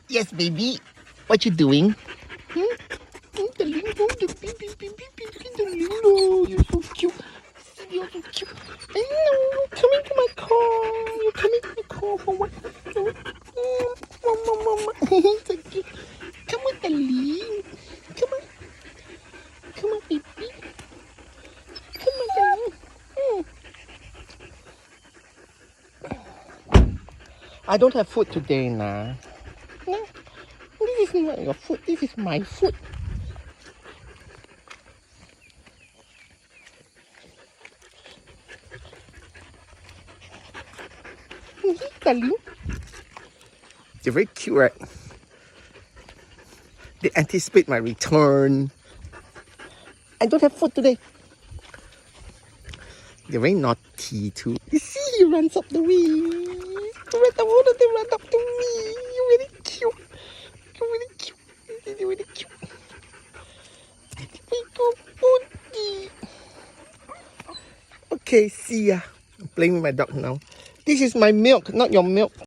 Yes, baby. What you doing? Hmm? Darling, oh, the baby, darling, oh, you're so cute. You're so cute. I know. Come into my car. You come into my car for what? Mama. So cute. Come on, darling. Come on. Come on, baby. Come on, darling. I don't have food today, nah. No. This is not your food. This is my food. Darling. They're very cute, right? They anticipate my return. I don't have food today. They're very naughty too. You see, he runs up the wheel. Right the water, they run up the wheel. You're very cute. You're very cute. You're very cute. Okay, see ya. I'm playing with my dog now. This is my milk, not your milk.